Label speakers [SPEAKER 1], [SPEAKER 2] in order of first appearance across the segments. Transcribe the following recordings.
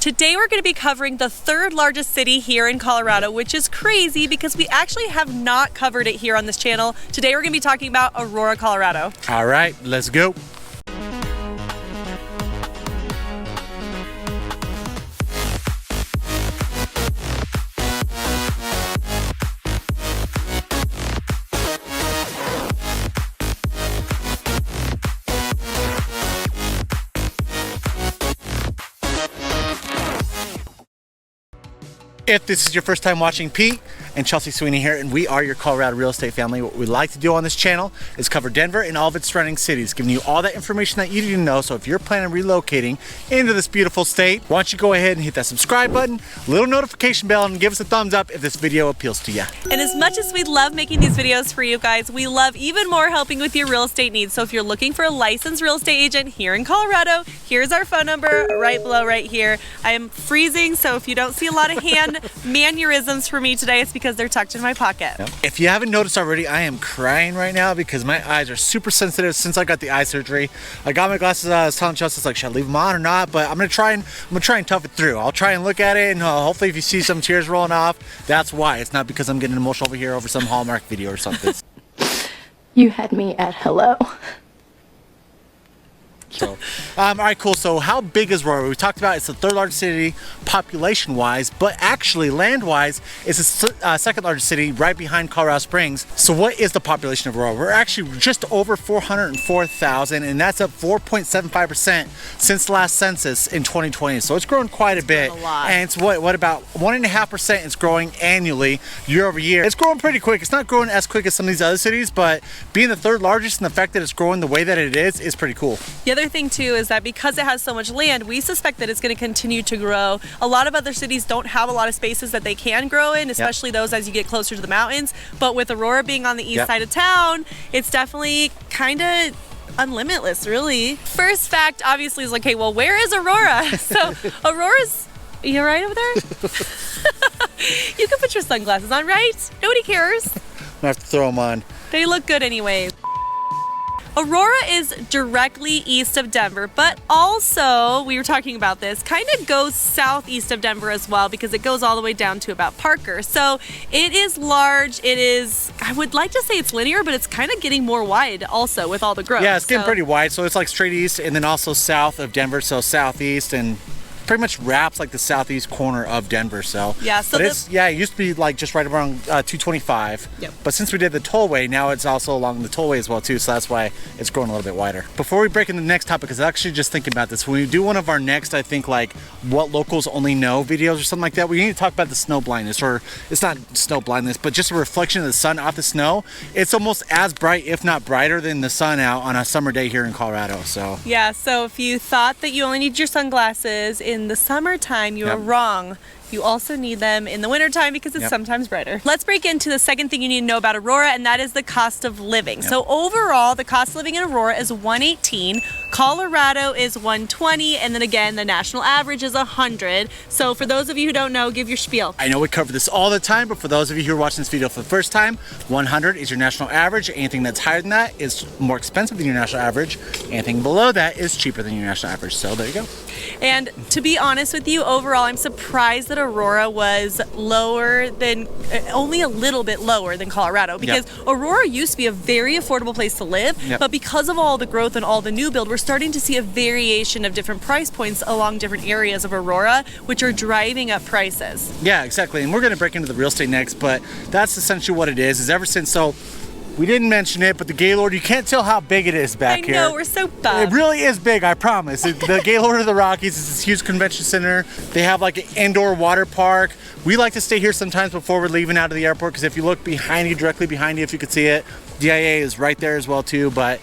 [SPEAKER 1] Today we're going to be covering the third largest city here in Colorado, which is crazy because we actually have not covered it here on this channel. Today we're going to be talking about Aurora, Colorado.
[SPEAKER 2] All right, let's go. If this is your first time watching, Pete and Chelsea Sweeney here, and we are your Colorado real estate family. What we like to do on this channel is cover Denver and all of its surrounding cities, giving you all that information that you need to know. So if you're planning on relocating into this beautiful state, why don't you go ahead and hit that subscribe button, little notification bell, and give us a thumbs up if this video appeals to you.
[SPEAKER 1] And as much as we love making these videos for you guys, we love even more helping with your real estate needs. So if you're looking for a licensed real estate agent here in Colorado, here's our phone number right below right here. I am freezing, so if you don't see a lot of hand mannerisms for me today, it's because they're tucked in my pocket.
[SPEAKER 2] Yep. If you haven't noticed already, I am crying right now because my eyes are super sensitive since I got the eye surgery. I got my glasses on. I was telling Chelsea, like, should I leave them on or not? But I'm gonna try and tough it through. I'll try and look at it, and hopefully if you see some tears rolling off, that's why. It's not because I'm getting emotional over here over some Hallmark video or something.
[SPEAKER 3] You had me at hello.
[SPEAKER 2] So, all right, cool. So how big is Aurora? We talked about it's the third largest city population-wise, but actually land-wise, it's the second largest city right behind Colorado Springs. So what is the population of Aurora? We're actually just over 404,000, and that's up 4.75% since the last census in 2020. So it's grown quite a bit.
[SPEAKER 1] A lot.
[SPEAKER 2] And it's what about 1.5% is growing annually year over year. It's growing pretty quick. It's not growing as quick as some of these other cities, but being the third largest and the fact that it's growing the way that it is pretty cool.
[SPEAKER 1] The other thing too is that because it has so much land, we suspect that it's going to continue to grow. A lot of other cities don't have a lot of spaces that they can grow in, especially those as you get closer to the mountains. But with Aurora being on the east side of town, it's definitely kind of unlimitless, really. First fact obviously is like, hey, well, where is Aurora? So Aurora's, you all right over there? You can put your sunglasses on, right? Nobody cares.
[SPEAKER 2] I'm gonna have to throw them on.
[SPEAKER 1] They look good anyway. Aurora is directly east of Denver, but also, we were talking about this, kind of goes southeast of Denver as well because it goes all the way down to about Parker. So it is large. It is, I would like to say it's linear, but it's kind of getting more wide also with all the growth.
[SPEAKER 2] Yeah, it's getting pretty wide. So it's like straight east and then also south of Denver. So southeast and pretty much wraps like the southeast corner of Denver. So
[SPEAKER 1] yeah, so
[SPEAKER 2] it used to be like just right around 225.
[SPEAKER 1] Yep.
[SPEAKER 2] But since we did the tollway, now it's also along the tollway as well too. So that's why it's growing a little bit wider. Before we break into the next topic, because I was actually just thinking about this, when we do one of our next, I think like what locals only know videos or something like that, we need to talk about the snow blindness, or it's not snow blindness, but just a reflection of the sun off the snow. It's almost as bright, if not brighter, than the sun out on a summer day here in Colorado. So
[SPEAKER 1] yeah, so if you thought that you only need your sunglasses in the summertime, you are wrong. You also need them in the wintertime because it's sometimes brighter. Let's break into the second thing you need to know about Aurora, and that is the cost of living. So overall, the cost of living in Aurora is $118. Colorado is $120, and then again, the national average is $100. So for those of you who don't know, give your spiel.
[SPEAKER 2] I know we cover this all the time, but for those of you who are watching this video for the first time, 100 is your national average. Anything that's higher than that is more expensive than your national average. Anything below that is cheaper than your national average. So there you go.
[SPEAKER 1] And to be honest with you, overall, I'm surprised that Aurora was lower than, only a little bit lower than Colorado, because Aurora used to be a very affordable place to live, but because of all the growth and all the new build, we're starting to see a variation of different price points along different areas of Aurora, which are driving up prices.
[SPEAKER 2] Yeah, exactly. And we're going to break into the real estate next, but that's essentially what it is ever since, so we didn't mention it, but the Gaylord, you can't tell how big it is back here.
[SPEAKER 1] I know, we're so bummed.
[SPEAKER 2] It really is big, I promise. The Gaylord of the Rockies is this huge convention center. They have like an indoor water park. We like to stay here sometimes before we're leaving out of the airport, because if you look behind you, directly behind you, if you could see it, DIA is right there as well too. But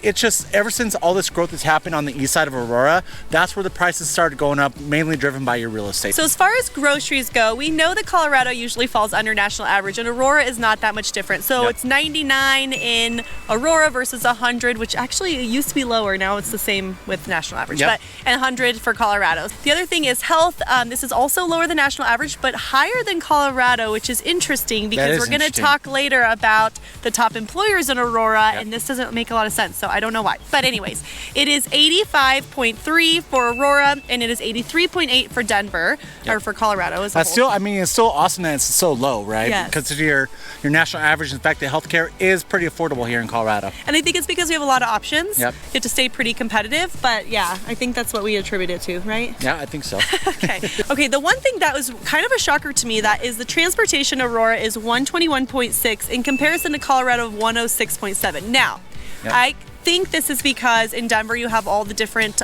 [SPEAKER 2] it's just, ever since all this growth has happened on the east side of Aurora, that's where the prices started going up, mainly driven by your real estate.
[SPEAKER 1] So as far as groceries go, we know that Colorado usually falls under national average, and Aurora is not that much different. So it's 99 in Aurora versus 100, which actually used to be lower. Now it's the same with national average, but and 100 for Colorado. The other thing is health. This is also lower than national average, but higher than Colorado, which is interesting because we're going to talk later about the top top employers in Aurora, and this doesn't make a lot of sense, so I don't know why. But anyways, it is 85.3 for Aurora, and it is 83.8 for Denver, or for Colorado as a
[SPEAKER 2] That's
[SPEAKER 1] whole.
[SPEAKER 2] still, I mean, it's still awesome that it's so low, right?
[SPEAKER 1] Yes.
[SPEAKER 2] Consider your national average. In fact, the healthcare is pretty affordable here in Colorado.
[SPEAKER 1] And I think it's because we have a lot of options.
[SPEAKER 2] Yep.
[SPEAKER 1] You have to stay pretty competitive, but yeah, I think that's what we attribute it to, right?
[SPEAKER 2] Yeah, I think so.
[SPEAKER 1] Okay, the one thing that was kind of a shocker to me, that is the transportation Aurora is 121.6 in comparison to Colorado of 106.7. Now, I think this is because in Denver you have all the different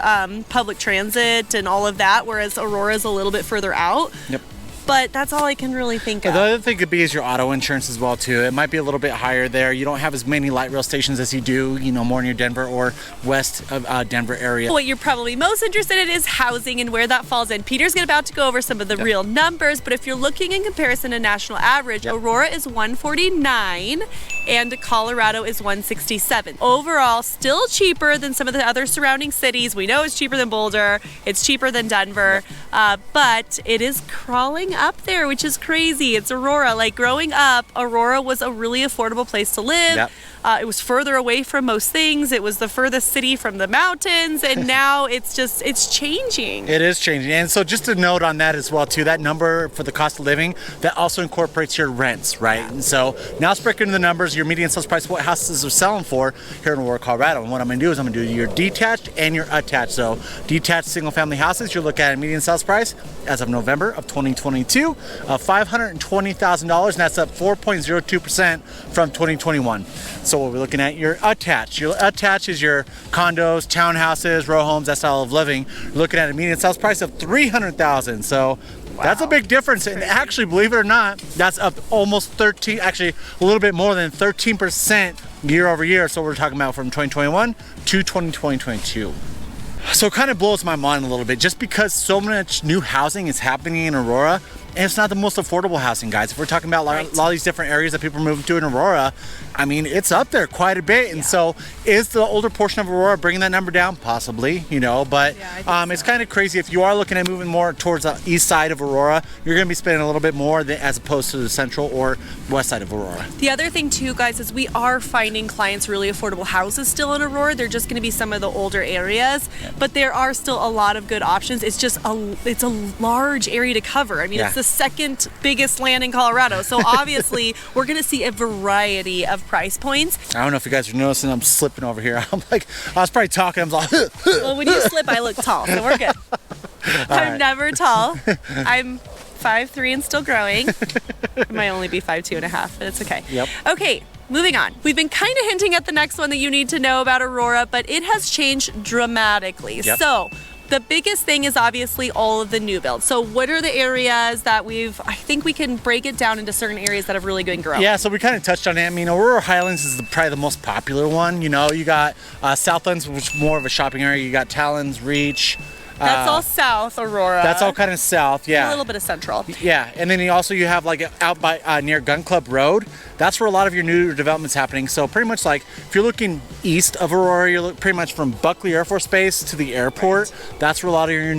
[SPEAKER 1] public transit and all of that, whereas Aurora is a little bit further out.
[SPEAKER 2] Yep.
[SPEAKER 1] But that's all I can really think of.
[SPEAKER 2] The other thing could be is your auto insurance as well too. It might be a little bit higher there. You don't have as many light rail stations as you do, more near Denver or west of Denver area.
[SPEAKER 1] What you're probably most interested in is housing and where that falls in. Peter's about to go over some of the real numbers, but if you're looking in comparison to national average, Aurora is 149 and Colorado is 167. Overall, still cheaper than some of the other surrounding cities. We know it's cheaper than Boulder, it's cheaper than Denver, but it is crawling up there, which is crazy. It's Aurora. Like, growing up, Aurora was a really affordable place to live. It was further away from most things. It was the furthest city from the mountains, and now it's changing.
[SPEAKER 2] It is changing. And so just a note on that as well too, that number for the cost of living, that also incorporates your rents, right? And so now let's break into the numbers, your median sales price, what houses are selling for here in Aurora, Colorado. And what I'm gonna do is I'm gonna do your detached and your attached. So detached single family houses, you're looking at a median sales price as of November of 2022 of $520,000, and that's up 4.02% from 2021. So what we're looking at, your attached. Your attached is your condos, townhouses, row homes, that style of living. You're looking at a median sales price of $300,000. So that's a big difference. And actually, believe it or not, that's up almost 13, actually a little bit more than 13% year over year. So we're talking about from 2021 to 2022. So it kind of blows my mind a little bit, just because so much new housing is happening in Aurora, and it's not the most affordable housing, guys. If we're talking about a lot of these different areas that people are moving to in Aurora, I mean, it's up there quite a bit. And so is the older portion of Aurora bringing that number down? Possibly, but it's kind of crazy. If you are looking at moving more towards the east side of Aurora, you're going to be spending a little bit more as opposed to the central or west side of Aurora.
[SPEAKER 1] The other thing too, guys, is we are finding clients really affordable houses still in Aurora. They're just going to be some of the older areas, but there are still a lot of good options. It's just it's a large area to cover. I mean, it's the second biggest land in Colorado, so obviously we're going to see a variety of price points.
[SPEAKER 2] I don't know if you guys are noticing, I'm slipping over here. I was probably talking, I was like,
[SPEAKER 1] well, when you slip, I look tall, so we're good. I'm never tall. I'm 5'3" and still growing. I might only be 5'2.5", but it's okay. Okay, moving on. We've been kind of hinting at the next one that you need to know about Aurora, but it has changed dramatically. So the biggest thing is obviously all of the new builds. So what are the areas that I think we can break it down into certain areas that have really been growing.
[SPEAKER 2] Yeah, so we kind of touched on it. I mean, Aurora Highlands is probably the most popular one. You got Southlands, which is more of a shopping area. You got Talons, Reach.
[SPEAKER 1] That's all south Aurora.
[SPEAKER 2] That's all kind of south, yeah.
[SPEAKER 1] A little bit of central.
[SPEAKER 2] Yeah, and then you have like out by near Gun Club Road. That's where a lot of your new development's happening. So pretty much like if you're looking east of Aurora, you're pretty much from Buckley Air Force Base to the airport. That's where a lot of your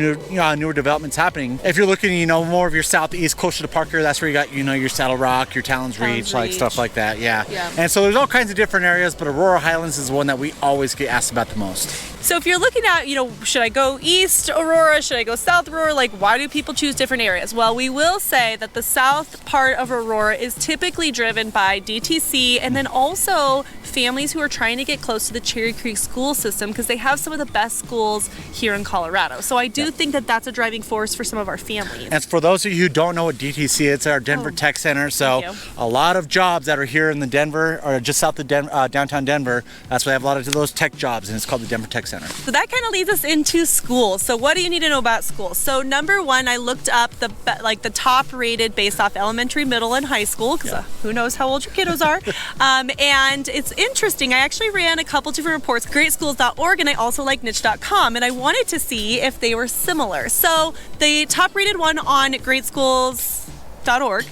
[SPEAKER 2] newer development's happening. If you're looking, more of your southeast, closer to Parker, that's where you got your Saddle Rock, your Talons Reach, like stuff like that. Yeah. And so there's all kinds of different areas, but Aurora Highlands is one that we always get asked about the most.
[SPEAKER 1] So if you're looking at, should I go east Aurora? Should I go south Aurora? Like, why do people choose different areas? Well, we will say that the south part of Aurora is typically driven by DTC and then also families who are trying to get close to the Cherry Creek school system because they have some of the best schools here in Colorado. So I do think that that's a driving force for some of our families.
[SPEAKER 2] And for those of you who don't know what DTC is, it's our Denver Tech Center. So a lot of jobs that are here in the Denver or just south of downtown Denver, that's why they have a lot of those tech jobs, and it's called the Denver Tech Center.
[SPEAKER 1] So that kind of leads us into schools. So what do you need to know about schools? So number one, I looked up the top rated based off elementary, middle, and high school because who knows how old your kiddos are. And it's interesting. I actually ran a couple different reports, greatschools.org, and I also like niche.com, and I wanted to see if they were similar. So the top rated one on greatschools.org,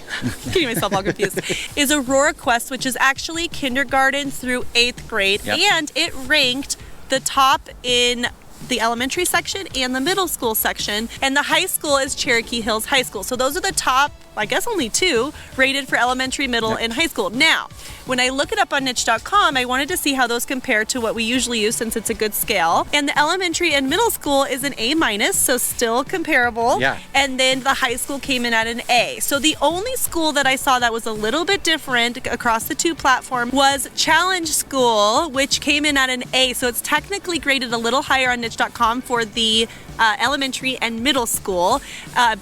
[SPEAKER 1] getting myself all confused, is Aurora Quest, which is actually kindergarten through 8th grade, and it ranked the top in the elementary section and the middle school section, and the high school is Cherokee Hills High School. So those are the top, I guess only 2 rated for elementary, middle, and high school. Now, when I look it up on niche.com, I wanted to see how those compare to what we usually use since it's a good scale. And the elementary and middle school is an A-, so still comparable.
[SPEAKER 2] Yeah.
[SPEAKER 1] And then the high school came in at an A. So the only school that I saw that was a little bit different across the 2 platforms was Challenge School, which came in at an A. So it's technically graded a little higher on niche.com for the elementary and middle school,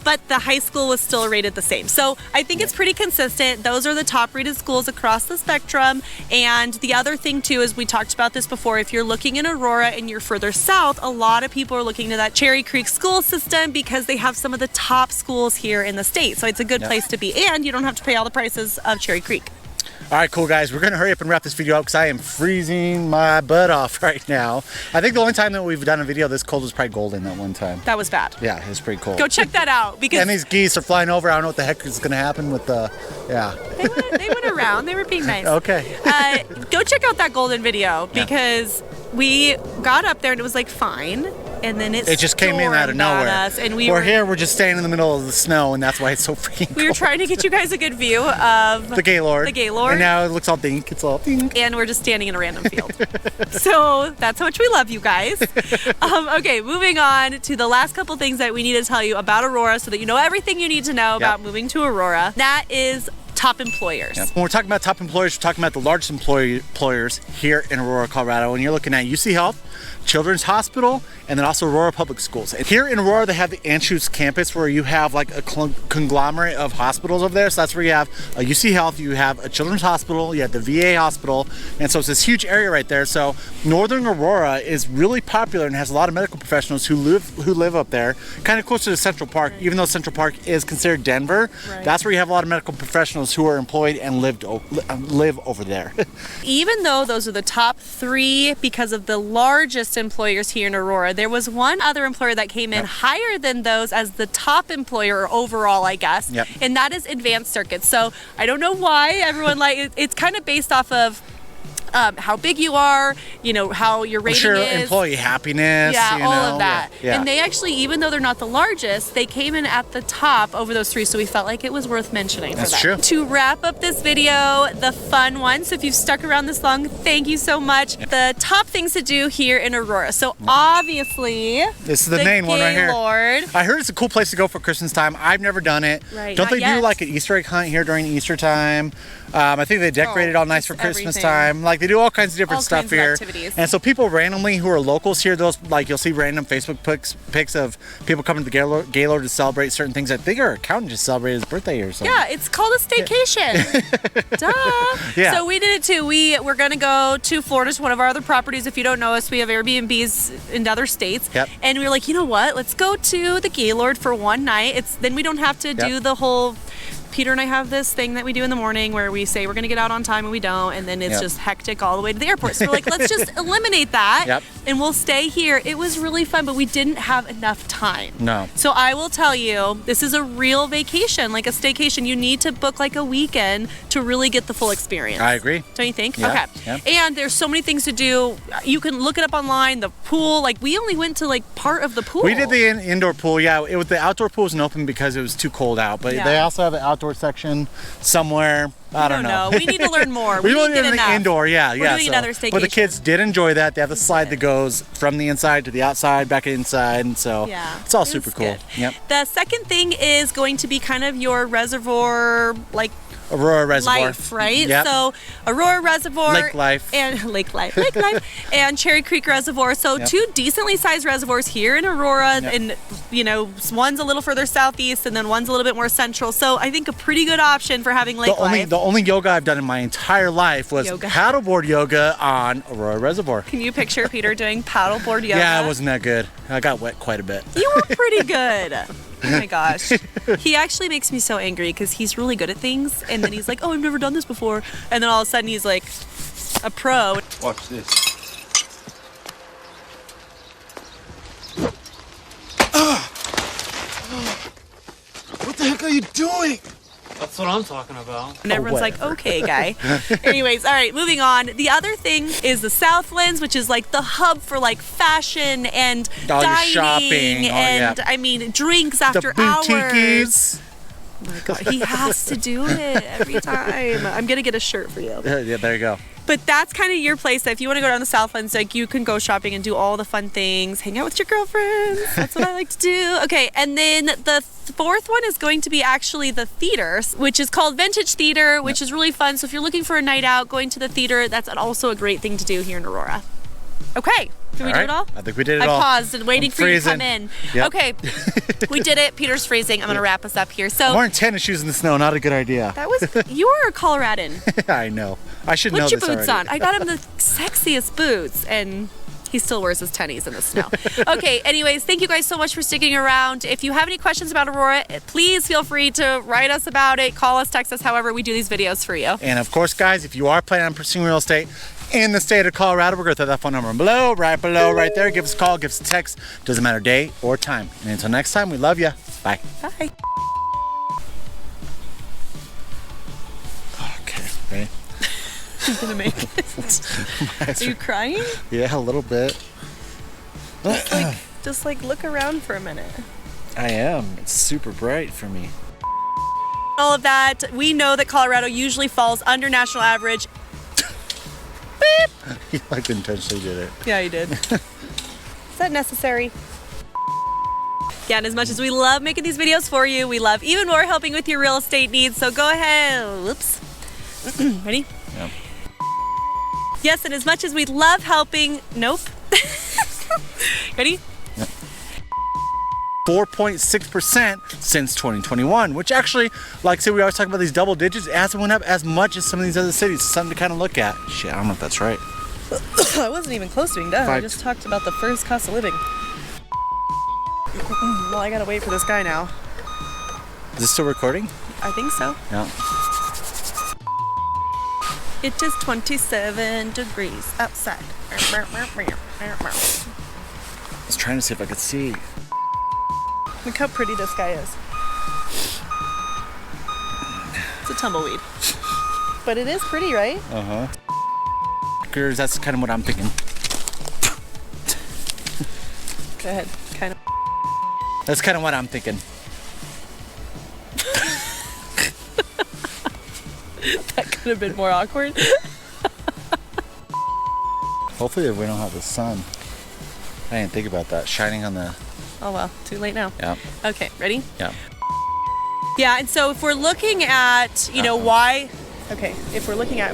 [SPEAKER 1] but the high school was still rated the same. So I think it's pretty consistent. Those are the top rated schools across the spectrum. And the other thing too is, we talked about this before, if you're looking in Aurora and you're further south, a lot of people are looking to that Cherry Creek school system because they have some of the top schools here in the state. So it's a good place to be, and you don't have to pay all the prices of Cherry Creek.
[SPEAKER 2] All right, cool guys, we're gonna hurry up and wrap this video up because I am freezing my butt off right now. I think the only time that we've done a video this cold was probably Golden that one time.
[SPEAKER 1] That was bad.
[SPEAKER 2] Yeah, it was pretty cold.
[SPEAKER 1] Go check that out, because
[SPEAKER 2] and these geese are flying over. I don't know what the heck is gonna happen with the, yeah.
[SPEAKER 1] they went around. They were being nice.
[SPEAKER 2] Okay.
[SPEAKER 1] Go check out that Golden video, because we got up there and it was like fine, and then it
[SPEAKER 2] just came in out of
[SPEAKER 1] stormed on
[SPEAKER 2] nowhere.
[SPEAKER 1] us, and
[SPEAKER 2] we're here, we're just standing in the middle of the snow, and that's why it's so freaking
[SPEAKER 1] we were
[SPEAKER 2] cold.
[SPEAKER 1] trying to get you guys a good view of
[SPEAKER 2] the Gaylord.
[SPEAKER 1] The Gaylord.
[SPEAKER 2] And now it looks all dink. It's all dink.
[SPEAKER 1] And we're just standing in a random field. So that's how much we love you guys. Okay, moving on to the last couple things that we need to tell you about Aurora, so that you know everything you need to know about moving to Aurora. That is top employers.
[SPEAKER 2] Yep. When we're talking about top employers, we're talking about the largest employers here in Aurora, Colorado. And you're looking at UC Health, Children's Hospital, and then also Aurora Public Schools. And here in Aurora, they have the Anschutz campus, where you have like a conglomerate of hospitals over there. So that's where you have a UC Health, you have a Children's Hospital, you have the VA hospital, and so it's this huge area right there. So Northern Aurora is really popular and has a lot of medical professionals who live up there, kind of close to the Central Park. Even though Central Park is considered Denver, that's where you have a lot of medical professionals who are employed and live over there.
[SPEAKER 1] Even though those are the top 3 because of the largest employers here in Aurora, there was one other employer that came in higher than those as the top employer overall, I guess, and that is Advanced Circuits. So I don't know why everyone it's kind of based off of how big you are, you know, how your rating is.
[SPEAKER 2] Employee happiness.
[SPEAKER 1] Yeah, all of that.
[SPEAKER 2] Yeah.
[SPEAKER 1] And they actually, even though they're not the largest, they came in at the top over those 3, so we felt like it was worth mentioning for that.
[SPEAKER 2] That's true.
[SPEAKER 1] To wrap up this video, the fun one, so if you've stuck around this long, thank you so much. The top things to do here in Aurora. So obviously,
[SPEAKER 2] this is the main one right here.
[SPEAKER 1] Gaylord.
[SPEAKER 2] I heard it's a cool place to go for Christmas time. I've never done it.
[SPEAKER 1] Right,
[SPEAKER 2] Don't they
[SPEAKER 1] not
[SPEAKER 2] do
[SPEAKER 1] yet.
[SPEAKER 2] like an Easter egg hunt here during Easter time? I think they decorate it all nice for Christmas
[SPEAKER 1] everything.
[SPEAKER 2] time. Like they do all kinds of different
[SPEAKER 1] All
[SPEAKER 2] stuff
[SPEAKER 1] kinds of
[SPEAKER 2] here.
[SPEAKER 1] activities.
[SPEAKER 2] And so people randomly who are locals here, those like you'll see random Facebook pics of people coming to the Gaylord to celebrate certain things. I think our accountant just celebrated his birthday or something.
[SPEAKER 1] Yeah, it's called a staycation. Duh.
[SPEAKER 2] Yeah.
[SPEAKER 1] So we did it too. We're gonna go to Florida, to one of our other properties. If you don't know us, we have Airbnbs in other states.
[SPEAKER 2] Yep.
[SPEAKER 1] And we were like, you know what? Let's go to the Gaylord for one night. Then we don't have to do the whole. Peter and I have this thing that we do in the morning where we say we're going to get out on time and we don't, and then it's just hectic all the way to the airport. So we're like, let's just eliminate that and we'll stay here. It was really fun, but we didn't have enough time.
[SPEAKER 2] No.
[SPEAKER 1] So I will tell you, this is a real vacation, like a staycation. You need to book like a weekend to really get the full experience.
[SPEAKER 2] I agree.
[SPEAKER 1] Don't you think?
[SPEAKER 2] Yeah.
[SPEAKER 1] Okay.
[SPEAKER 2] Yep.
[SPEAKER 1] And there's so many things to do. You can look it up online. The pool, like we only went to like part of the pool.
[SPEAKER 2] We did the indoor pool. Yeah, the outdoor pool wasn't open because it was too cold out. But they also have an outdoor section somewhere. I don't know.
[SPEAKER 1] We need to learn more.
[SPEAKER 2] We
[SPEAKER 1] didn't
[SPEAKER 2] did
[SPEAKER 1] get
[SPEAKER 2] the
[SPEAKER 1] enough.
[SPEAKER 2] indoor, We're
[SPEAKER 1] doing another staycation.
[SPEAKER 2] But the kids did enjoy that. They have the slide that goes from the inside to the outside, back inside, and so it's all super cool.
[SPEAKER 1] Good.
[SPEAKER 2] Yep.
[SPEAKER 1] The second thing is going to be kind of your reservoir, like
[SPEAKER 2] Aurora Reservoir.
[SPEAKER 1] life, right?
[SPEAKER 2] Yep.
[SPEAKER 1] So Aurora Reservoir,
[SPEAKER 2] Lake life,
[SPEAKER 1] and Lake Life, and Cherry Creek Reservoir. So two decently sized reservoirs here in Aurora, and you know, one's a little further southeast, and then one's a little bit more central. So I think a pretty good option for having lake life.
[SPEAKER 2] The only yoga I've done in my entire life was paddleboard yoga on Aurora Reservoir.
[SPEAKER 1] Can you picture Peter doing paddleboard yoga?
[SPEAKER 2] Yeah, it wasn't that good. I got wet quite a bit.
[SPEAKER 1] You were pretty good. Oh my gosh. He actually makes me so angry because he's really good at things, and then he's like, oh, I've never done this before, and then all of a sudden he's like a pro.
[SPEAKER 4] Watch this. What the heck are you doing? That's what I'm talking about.
[SPEAKER 1] And everyone's like,
[SPEAKER 2] whatever.
[SPEAKER 1] okay, guy. Anyways, all right, moving on. The other thing is the Southlands, which is like the hub for like fashion and
[SPEAKER 2] All your
[SPEAKER 1] dining
[SPEAKER 2] shopping,
[SPEAKER 1] and I mean drinks after
[SPEAKER 2] the
[SPEAKER 1] hours.
[SPEAKER 2] boutiques.
[SPEAKER 1] Oh my God, he has to do it every time. I'm gonna get a shirt for you.
[SPEAKER 2] Yeah, there you go.
[SPEAKER 1] But that's kind of your place. If you want to go down the Southlands, like you can go shopping and do all the fun things, hang out with your girlfriends. That's what I like to do. Okay, and then the fourth one is going to be actually the theater, which is called Vintage Theater, which is really fun. So if you're looking for a night out, going to the theater, that's also a great thing to do here in Aurora. Okay, did we do it all?
[SPEAKER 2] I think we did it
[SPEAKER 1] I
[SPEAKER 2] all.
[SPEAKER 1] paused and waiting
[SPEAKER 2] I'm
[SPEAKER 1] for you to come
[SPEAKER 2] freezing.
[SPEAKER 1] in.
[SPEAKER 2] Yep.
[SPEAKER 1] Okay, we did it. Peter's freezing. I'm gonna wrap us up here. So
[SPEAKER 2] I'm wearing tennis shoes in the snow. Not a good idea.
[SPEAKER 1] that was, you are a Coloradan.
[SPEAKER 2] I know. I should know
[SPEAKER 1] Put your
[SPEAKER 2] this
[SPEAKER 1] boots
[SPEAKER 2] already.
[SPEAKER 1] on. I got him the sexiest boots, and he still wears his tennies in the snow. Okay, anyways, thank you guys so much for sticking around. If you have any questions about Aurora, please feel free to write us about it, call us, text us, however we do these videos for you.
[SPEAKER 2] And of course, guys, if you are planning on pursuing real estate in the state of Colorado, we're going to throw that phone number below, right there. Give us a call, give us a text. Doesn't matter day or time. And until next time, we love you. Bye.
[SPEAKER 1] Bye.
[SPEAKER 2] Okay, ready?
[SPEAKER 1] I'm gonna make it. Are you crying?
[SPEAKER 2] Yeah, a little bit.
[SPEAKER 1] Just like look around for a minute.
[SPEAKER 2] I am. It's super bright for me.
[SPEAKER 1] All of that, we know that Colorado usually falls under national average. Beep.
[SPEAKER 2] You like intentionally did it.
[SPEAKER 1] Yeah, you did. Is that necessary? Yeah, and as much as we love making these videos for you, we love even more helping with your real estate needs. So go ahead. Whoops. Ready?
[SPEAKER 2] Yep.
[SPEAKER 1] Yes, and as much as we love helping, nope. Ready?
[SPEAKER 2] 4.6% since 2021, which actually, like I said, we always talk about these double digits. It hasn't went up as much as some of these other cities. Something to kind of look at. Shit, I don't know if that's right.
[SPEAKER 1] I wasn't even close to being done. I just talked about the first cost of living. Well, I gotta wait for this guy now.
[SPEAKER 2] Is this still recording?
[SPEAKER 1] I think so.
[SPEAKER 2] Yeah.
[SPEAKER 1] It is 27 degrees outside.
[SPEAKER 2] I was trying to see if I could see.
[SPEAKER 1] Look how pretty this guy is. It's a tumbleweed. But it is pretty, right?
[SPEAKER 2] Uh-huh. Girls, that's kind of what I'm thinking.
[SPEAKER 1] Go ahead. Kind of.
[SPEAKER 2] That's kind of what I'm thinking.
[SPEAKER 1] That could have been more awkward.
[SPEAKER 2] Hopefully we don't have the sun. I didn't think about that. Shining on the...
[SPEAKER 1] Oh well, too late now.
[SPEAKER 2] Yeah.
[SPEAKER 1] Okay, ready?
[SPEAKER 2] Yeah.
[SPEAKER 1] Yeah, and so if we're looking at, you know, why... Okay, if we're looking at...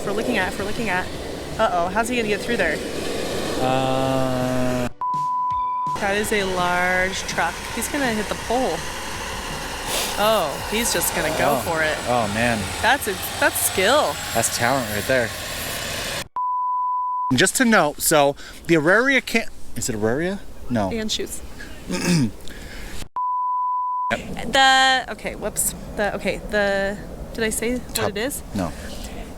[SPEAKER 1] Uh-oh, how's he gonna get through there? That is a large truck. He's gonna hit the pole. Oh, he's just gonna go for it.
[SPEAKER 2] Oh, man.
[SPEAKER 1] That's skill.
[SPEAKER 2] That's talent right there. And just to note, so the Aurora can't... Is it Aurora? No.
[SPEAKER 1] And shoes. Did I say what it is?
[SPEAKER 2] No.